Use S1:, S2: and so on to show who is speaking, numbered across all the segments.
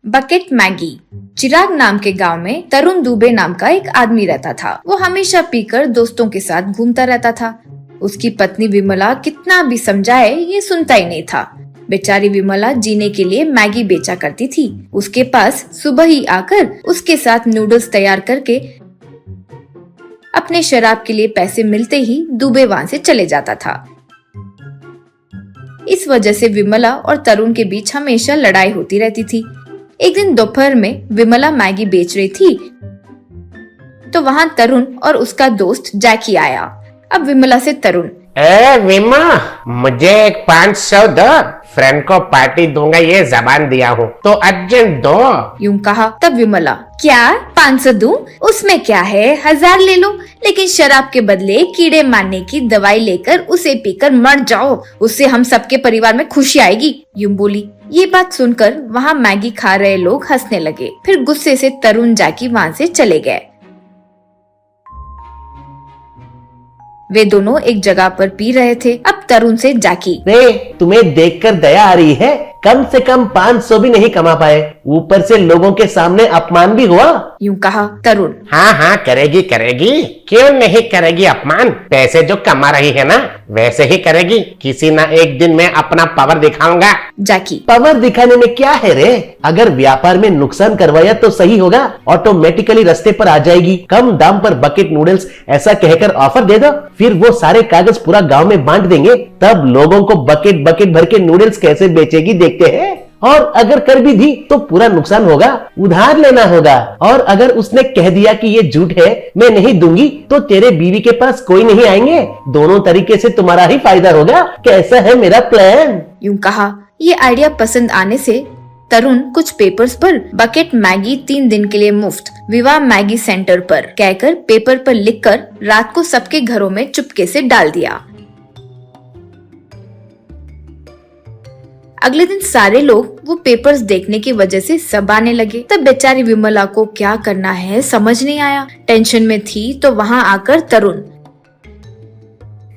S1: Bucket Maggi. चिराग नाम के गांव में तरुण दुबे नाम का एक आदमी रहता था। वो हमेशा पीकर दोस्तों के साथ घूमता रहता था। उसकी पत्नी विमला कितना भी समझाए ये सुनता ही नहीं था। बेचारी विमला जीने के लिए मैगी बेचा करती थी। उसके पास सुबह ही आकर उसके साथ नूडल्स तैयार करके अपने शराब के लिए पैसे मिलते ही दुबे वहाँ से चले जाता था। इस वजह से विमला और तरुण के बीच हमेशा लड़ाई होती रहती थी। एक दिन दोपहर में विमला मैगी बेच रही थी तो वहाँ तरुण और उसका दोस्त जैकी आया। अब विमला से तरुण,
S2: ए विमा, मुझे एक 500 दो, फ्रेंड को पार्टी दूंगा ये जबान दिया हूँ, तो अर्जेंट दो।
S1: यूं कहा। तब विमला, क्या 500 दूं? उसमें क्या है, 1000 ले लो, लेकिन शराब के बदले कीड़े मारने की दवाई लेकर उसे पीकर मर जाओ, उससे हम सबके परिवार में खुशी आएगी। यूं बोली। ये बात सुनकर वहाँ मैगी खा रहे लोग हंसने लगे। फिर गुस्से से तरुण जैकी वहाँ से चले गए। वे दोनों एक जगह पर पी रहे थे। अब तरुण से जैकी,
S3: रे, तुम्हें देखकर दया आ रही है? कम से कम 500 भी नहीं कमा पाए, ऊपर से लोगों के सामने अपमान भी हुआ।
S1: यूं कहा। तरुण,
S2: हाँ करेगी, क्यों नहीं करेगी अपमान? पैसे जो कमा रही है ना वैसे ही करेगी। किसी ना एक दिन मैं अपना पावर दिखाऊंगा।
S1: जैकी,
S3: पावर दिखाने में क्या है रे? अगर व्यापार में नुकसान करवाया तो सही होगा, ऑटोमेटिकली रास्ते पर आ जाएगी। कम दाम पर बकेट नूडल्स ऐसा कहकर ऑफर दे दो, फिर वो सारे कागज पूरा गांव में बांट देंगे, तब लोगों को बकेट बकेट भर के नूडल्स कैसे बेचेगी देखते हैं। और अगर कर भी दी तो पूरा नुकसान होगा, उधार लेना होगा। और अगर उसने कह दिया कि ये झूठ है, मैं नहीं दूंगी, तो तेरे बीवी के पास कोई नहीं आएंगे। दोनों तरीके से तुम्हारा ही फायदा होगा। कैसा है मेरा प्लान?
S1: यूं कहा। ये आइडिया पसंद आने से तरुण कुछ पेपर्स पर बकेट मैगी 3 दिन के लिए मुफ्त विवाह मैगी सेंटर पर कहकर पेपर पर लिखकर रात को सबके घरों में चुपके से डाल दिया। अगले दिन सारे लोग वो पेपर्स देखने की वजह से सब आने लगे। तब बेचारी विमला को क्या करना है समझ नहीं आया। टेंशन में थी तो वहाँ आकर तरुण,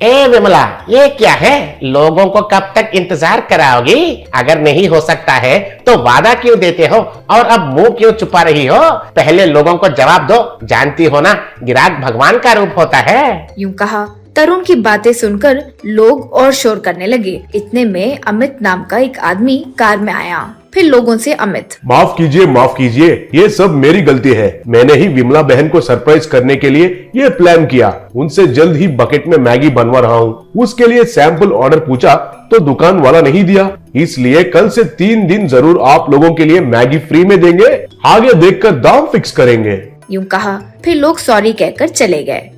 S2: ए विमला, ये क्या है? लोगों को कब तक इंतजार कराओगी? अगर नहीं हो सकता है तो वादा क्यों देते हो और अब मुंह क्यों छुपा रही हो? पहले लोगों को जवाब दो। जानती हो ना, ग्राहक भगवान का रूप होता है।
S1: यूं कहा। तरुण की बातें सुनकर लोग और शोर करने लगे। इतने में अमित नाम का एक आदमी कार में आया। फिर लोगों से अमित,
S4: माफ कीजिए, ये सब मेरी गलती है। मैंने ही विमला बहन को सरप्राइज करने के लिए ये प्लान किया। उनसे जल्द ही बकेट में मैगी बनवा रहा हूँ। उसके लिए सैंपल ऑर्डर पूछा तो दुकान वाला नहीं दिया, इसलिए कल से 3 दिन जरूर आप लोगों के लिए मैगी फ्री में देंगे। आगे देखकर दाम फिक्स करेंगे।
S1: यूं कहा। फिर लोग सॉरी कहकर चले गए।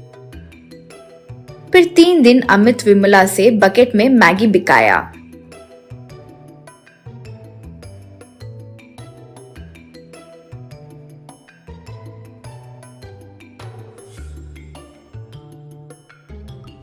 S1: फिर 3 दिन अमित विमला से बकेट में मैगी बिकाया।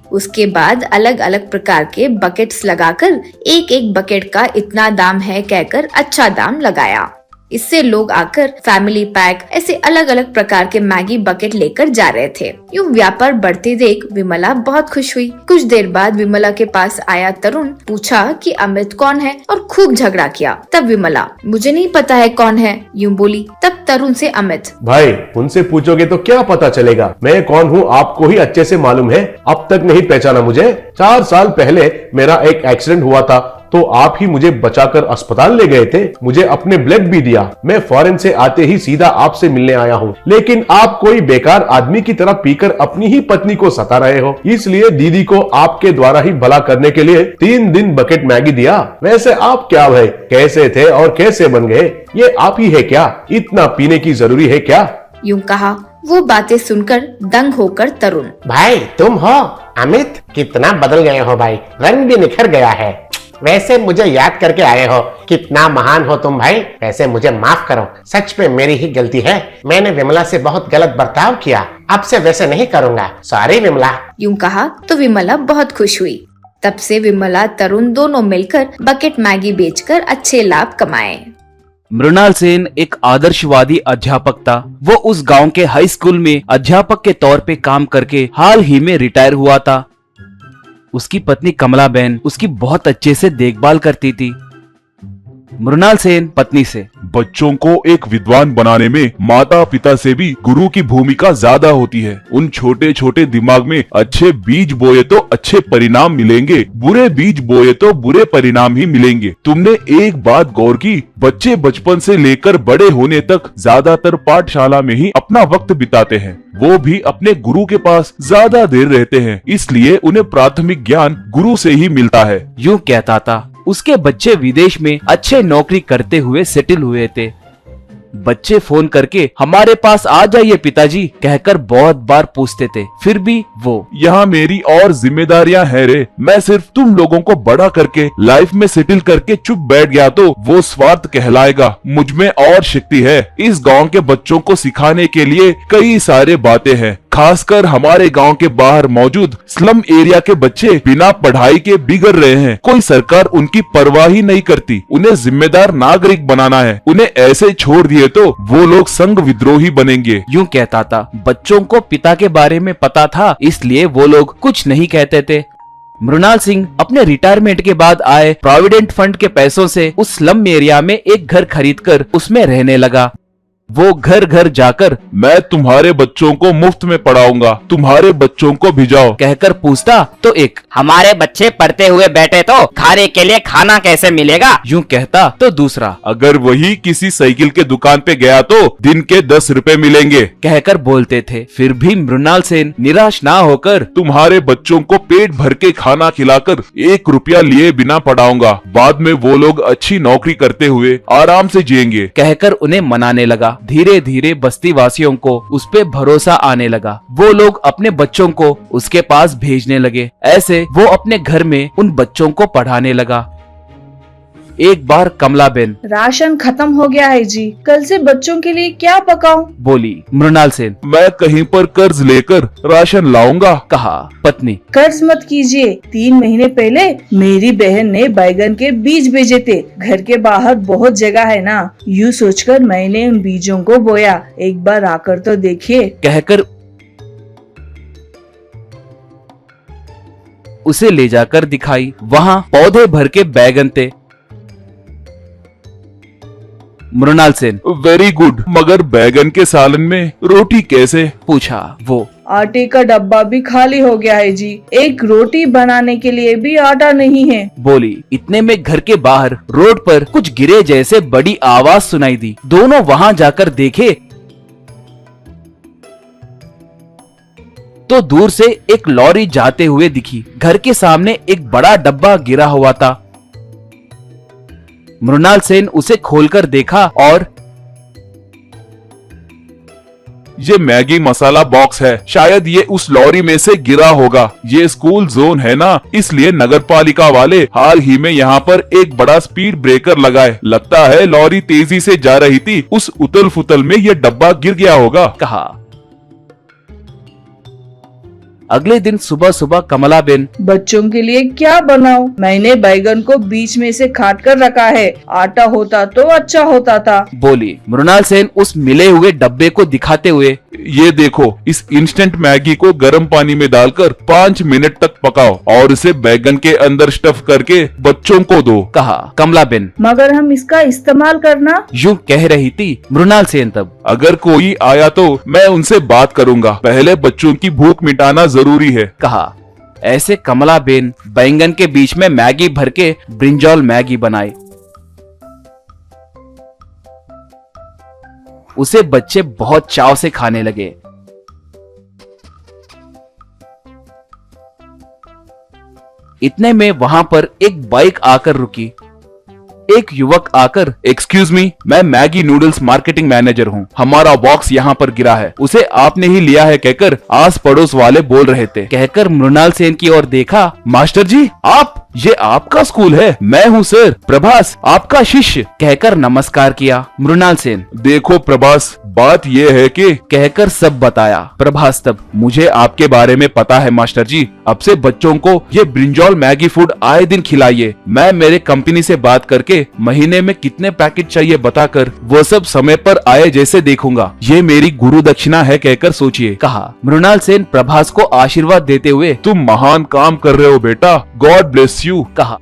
S1: उसके बाद अलग अलग प्रकार के बकेट्स लगाकर एक एक बकेट का इतना दाम है कहकर अच्छा दाम लगाया। इससे लोग आकर फैमिली पैक ऐसे अलग अलग प्रकार के मैगी बकेट लेकर जा रहे थे। यूं व्यापार बढ़ते देख विमला बहुत खुश हुई। कुछ देर बाद विमला के पास आया तरुण, पूछा कि अमित कौन है और खूब झगड़ा किया। तब विमला, मुझे नहीं पता है कौन है, यूं बोली। तब तरुण से अमित,
S4: भाई उनसे पूछोगे तो क्या पता चलेगा? मैं कौन हूँ आपको ही अच्छे से मालूम है। अब तक नहीं पहचाना मुझे? 4 साल पहले मेरा एक एक्सीडेंट हुआ था तो आप ही मुझे बचाकर अस्पताल ले गए थे। मुझे अपने ब्लड भी दिया। मैं फॉरेन से आते ही सीधा आपसे मिलने आया हूँ, लेकिन आप कोई बेकार आदमी की तरह पीकर अपनी ही पत्नी को सता रहे हो। इसलिए दीदी को आपके द्वारा ही भला करने के लिए 3 दिन बकेट मैगी दिया। वैसे आप क्या भाई, कैसे थे और कैसे बन गए? ये आप ही है क्या? इतना पीने की जरूरी है क्या?
S1: यूं कहा। वो बातें सुनकर दंग होकर तरुण,
S2: भाई तुम हो अमित? कितना बदल गए हो भाई, रंग भी निखर गया है। वैसे मुझे याद करके आए हो, कितना महान हो तुम भाई। वैसे मुझे माफ करो, सच में मेरी ही गलती है। मैंने विमला से बहुत गलत बर्ताव किया, अब से वैसे नहीं करूंगा। सॉरी विमला।
S1: यूं कहा तो विमला बहुत खुश हुई। तब से विमला तरुण दोनों मिलकर बकेट मैगी बेचकर अच्छे लाभ कमाए।
S5: मृणाल सेन एक आदर्शवादी अध्यापक था। वो उस गांव के हाई स्कूल में अध्यापक के तौर पे काम करके हाल ही में रिटायर हुआ था। उसकी पत्नी कमला बहन उसकी बहुत अच्छे से देखभाल करती थी। मृणाल सेन पत्नी से।
S4: बच्चों को एक विद्वान बनाने में माता पिता से भी गुरु की भूमिका ज्यादा होती है। उन छोटे छोटे दिमाग में अच्छे बीज बोए तो अच्छे परिणाम मिलेंगे, बुरे बीज बोए तो बुरे परिणाम ही मिलेंगे। तुमने एक बात गौर की, बच्चे बचपन से लेकर बड़े होने तक ज्यादातर पाठशाला में ही अपना वक्त बिताते हैं। वो भी अपने गुरु के पास ज्यादा देर रहते हैं, इसलिए उन्हें प्राथमिक ज्ञान गुरु से ही मिलता है।
S5: यूं कहता था। उसके बच्चे विदेश में अच्छे नौकरी करते हुए सेटल हुए थे। बच्चे फोन करके हमारे पास आ जाइए पिताजी कहकर बहुत बार पूछते थे, फिर भी वो
S4: यहाँ मेरी और जिम्मेदारियां है रे, मैं सिर्फ तुम लोगों को बड़ा करके लाइफ में सेटल करके चुप बैठ गया तो वो स्वार्थ कहलाएगा। मुझ में और शक्ति है। इस गांव के बच्चों को सिखाने के लिए कई सारे बातें हैं। खासकर हमारे गांव के बाहर मौजूद स्लम एरिया के बच्चे बिना पढ़ाई के बिगड़ रहे हैं। कोई सरकार उनकी परवाह ही नहीं करती। उन्हें जिम्मेदार नागरिक बनाना है। उन्हें ऐसे छोड़ दिए तो वो लोग संघ विद्रोही बनेंगे।
S5: यूं कहता था। बच्चों को पिता के बारे में पता था, इसलिए वो लोग कुछ नहीं कहते थे। मृणाल सिंह अपने रिटायरमेंट के बाद आए प्रोविडेंट फंड के पैसों से उस स्लम एरिया में एक घर खरीदकर उसमें रहने लगा। वो घर घर जाकर
S4: मैं तुम्हारे बच्चों को मुफ्त में पढ़ाऊंगा, तुम्हारे बच्चों को भिजाओ
S5: कहकर पूछता तो एक,
S6: हमारे बच्चे पढ़ते हुए बैठे तो खाने के लिए खाना कैसे मिलेगा?
S5: यूं कहता तो दूसरा,
S4: अगर वही किसी साइकिल के दुकान पे गया तो दिन के 10 रुपए मिलेंगे
S5: कहकर बोलते थे। फिर भी मृणाल सेन निराश ना होकर
S4: तुम्हारे बच्चों को पेट भर के खाना खिलाकर 1 रुपया लिए बिना पढ़ाऊंगा, बाद में वो लोग अच्छी नौकरी करते हुए आराम से जिएंगे
S5: कहकर उन्हें मनाने लगा। धीरे धीरे बस्ती वासियों को उस पे भरोसा आने लगा। वो लोग अपने बच्चों को उसके पास भेजने लगे। ऐसे वो अपने घर में उन बच्चों को पढ़ाने लगा। एक बार कमलाबेन
S7: राशन खत्म हो गया है जी, कल से बच्चों के लिए क्या पकाऊं?
S5: बोली। मृणाल सेन,
S4: मैं कहीं पर कर्ज लेकर राशन लाऊंगा।
S5: कहा। पत्नी,
S7: कर्ज मत कीजिए। 3 महीने पहले मेरी बहन ने बैगन के बीज भेजे थे। घर के बाहर बहुत जगह है ना, यूँ सोचकर मैंने उन बीजों को बोया। एक बार आकर तो देखिए
S5: कहकर उसे ले जाकर दिखाई। वहाँ पौधे भर के बैगन थे। मृणाल सेन,
S4: वेरी गुड, मगर बैगन के सालन में रोटी कैसे?
S5: पूछा वो।
S7: आटे का डब्बा भी खाली हो गया है जी, एक रोटी बनाने के लिए भी आटा नहीं है।
S5: बोली। इतने में घर के बाहर रोड पर कुछ गिरे जैसे बड़ी आवाज सुनाई दी। दोनों वहां जाकर देखे तो दूर से एक लॉरी जाते हुए दिखी। घर के सामने एक बड़ा डब्बा गिरा हुआ था। मृणाल सेन उसे खोलकर देखा और
S4: ये मैगी मसाला बॉक्स है, शायद ये उस लॉरी में से गिरा होगा। ये स्कूल जोन है ना, इसलिए नगर पालिका वाले हाल ही में यहाँ पर एक बड़ा स्पीड ब्रेकर लगाए। लगता है लॉरी तेजी से जा रही थी, उस उतल फुतल में ये डब्बा गिर गया होगा।
S5: कहा। अगले दिन सुबह सुबह कमलाबेन,
S7: बच्चों के लिए क्या बनाऊं? मैंने बैगन को बीच में से काट कर रखा है, आटा होता तो अच्छा होता था।
S5: बोली। मृणाल सेन उस मिले हुए डब्बे को दिखाते हुए,
S4: ये देखो, इस इंस्टेंट मैगी को गर्म पानी में डालकर 5 मिनट तक पकाओ और इसे बैगन के अंदर स्टफ करके बच्चों को दो।
S5: कहा। कमलाबेन,
S7: मगर हम इसका इस्तेमाल करना?
S5: यूं कह रही थी मृणाल सेन तब।
S4: अगर कोई आया तो मैं उनसे बात करूंगा, पहले बच्चों की भूख मिटाना जरूरी है।
S5: कहा। ऐसे कमलाबेन बैंगन के बीच में मैगी भर के ब्रिंजॉल मैगी बनाई। उसे बच्चे बहुत चाव से खाने लगे। इतने में वहां पर एक बाइक आकर रुकी। एक युवक आकर, एक्सक्यूज मी, मैं मैगी नूडल्स मार्केटिंग मैनेजर हूँ, हमारा बॉक्स यहाँ पर गिरा है, उसे आपने ही लिया है कहकर आस पड़ोस वाले बोल रहे थे। कहकर मृणाल सेन की ओर देखा। मास्टर जी, आप, ये आपका स्कूल है? मैं हूँ सर, प्रभास, आपका शिष्य, कहकर नमस्कार किया। मृणाल सेन,
S4: देखो प्रभास, बात ये है कि,
S5: कहकर सब बताया। प्रभास तब, मुझे आपके बारे में पता है मास्टर जी, अब से बच्चों को ये ब्रिंजॉल मैगी फूड आए दिन खिलाइए। मैं मेरे कंपनी से बात करके महीने में कितने पैकेट चाहिए बताकर वो सब समय पर आए जैसे देखूंगा। ये मेरी गुरु दक्षिणा है कहकर सोचिए। कहा। मृणाल सेन प्रभास को आशीर्वाद देते हुए,
S4: तुम महान काम कर रहे हो बेटा, गॉड ब्लेस यू।
S5: कहा।